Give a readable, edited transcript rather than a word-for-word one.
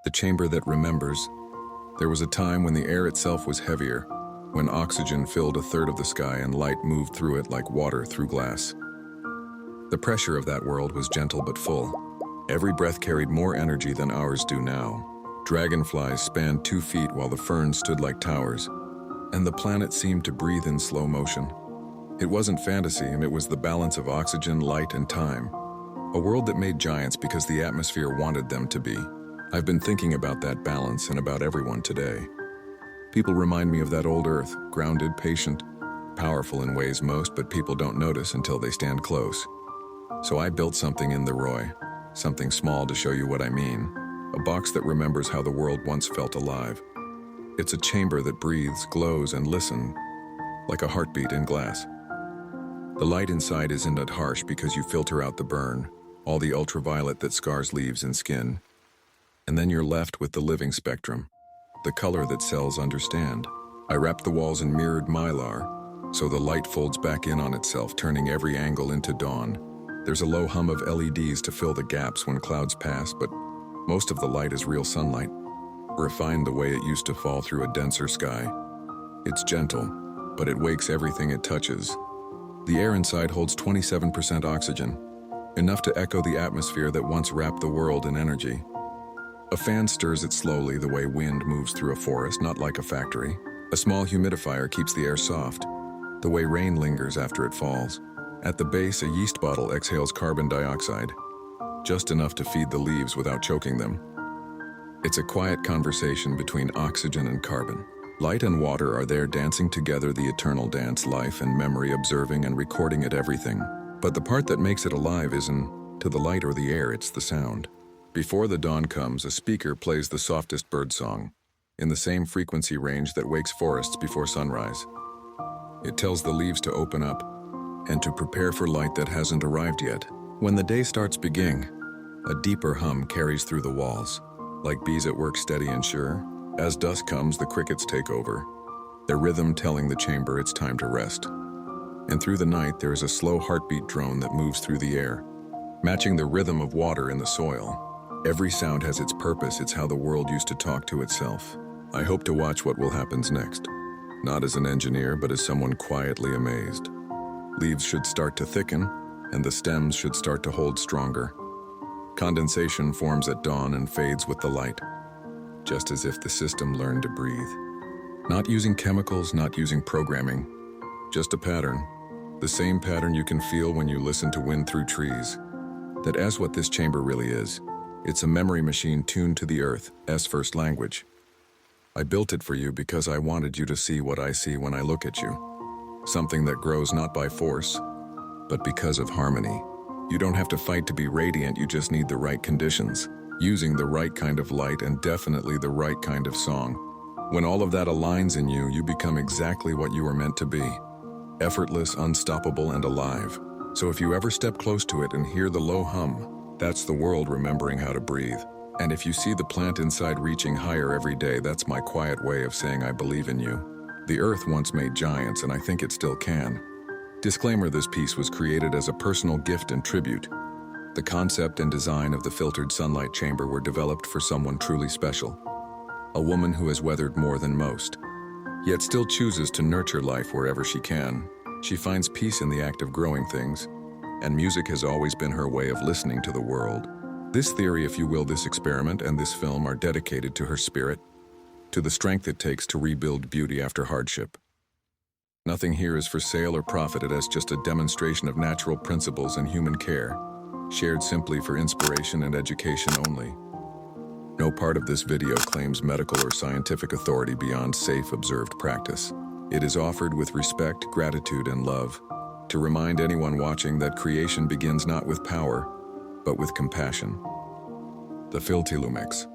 The chamber that remembers. There was a time when the air itself was heavier, when oxygen filled a third of the sky and light moved through it like water through glass. The pressure of that world was gentle but full. Every breath carried more energy than ours do now. Dragonflies spanned 2 feet while the ferns stood like towers, and the planet seemed to breathe in slow motion. It wasn't fantasy, it was the balance of oxygen, light, and time. A world that made giants because the atmosphere wanted them to be. I've been thinking about that balance and about everyone today. People remind me of that old Earth, grounded, patient, powerful in ways most but people don't notice until they stand close. So I built something in the Roy, something small to show you what I mean, a box that remembers how the world once felt alive. It's a chamber that breathes, glows, and listens, like a heartbeat in glass. The light inside isn't harsh because you filter out the burn, all the ultraviolet that scars leaves and skin. And then you're left with the living spectrum, the color that cells understand. I wrapped the walls in mirrored mylar, so the light folds back in on itself, turning every angle into dawn. There's a low hum of LEDs to fill the gaps when clouds pass, but most of the light is real sunlight, refined the way it used to fall through a denser sky. It's gentle, but it wakes everything it touches. The air inside holds 27% oxygen, enough to echo the atmosphere that once wrapped the world in energy. A fan stirs it slowly the way wind moves through a forest, not like a factory. A small humidifier keeps the air soft, the way rain lingers after it falls. At the base, a yeast bottle exhales carbon dioxide, just enough to feed the leaves without choking them. It's a quiet conversation between oxygen and carbon. Light and water are there dancing together, the eternal dance, life and memory, observing and recording it everything. But the part that makes it alive isn't to the light or the air, it's the sound. Before the dawn comes, a speaker plays the softest bird song, in the same frequency range that wakes forests before sunrise. It tells the leaves to open up and to prepare for light that hasn't arrived yet. When the day starts beginning, a deeper hum carries through the walls, like bees at work, steady and sure. As dusk comes, the crickets take over, their rhythm telling the chamber it's time to rest. And through the night, there is a slow heartbeat drone that moves through the air, matching the rhythm of water in the soil. Every sound has its purpose. It's how the world used to talk to itself. I hope to watch what will happen next, not as an engineer, but as someone quietly amazed. Leaves should start to thicken, and the stems should start to hold stronger. Condensation forms at dawn and fades with the light, just as if the system learned to breathe. Not using chemicals, not using programming, just a pattern. The same pattern you can feel when you listen to wind through trees. That's what this chamber really is. It's a memory machine tuned to the Earth's first language. I built it for you because I wanted you to see what I see when I look at you. Something that grows not by force, but because of harmony. You don't have to fight to be radiant, you just need the right conditions, using the right kind of light and definitely the right kind of song. When all of that aligns in you, you become exactly what you were meant to be. Effortless, unstoppable, and alive. So if you ever step close to it and hear the low hum, that's the world remembering how to breathe. And if you see the plant inside reaching higher every day, that's my quiet way of saying I believe in you. The Earth once made giants, and I think it still can. Disclaimer: this piece was created as a personal gift and tribute. The concept and design of the filtered sunlight chamber were developed for someone truly special. A woman who has weathered more than most, yet still chooses to nurture life wherever she can. She finds peace in the act of growing things, and music has always been her way of listening to the world. This theory, if you will, this experiment, and this film are dedicated to her spirit, to the strength it takes to rebuild beauty after hardship. Nothing here is for sale or profit. It is just a demonstration of natural principles and human care, shared simply for inspiration and education only. No part of this video claims medical or scientific authority beyond safe, observed practice. It is offered with respect, gratitude, and love, to remind anyone watching that creation begins not with power, but with compassion. The Filtilumix.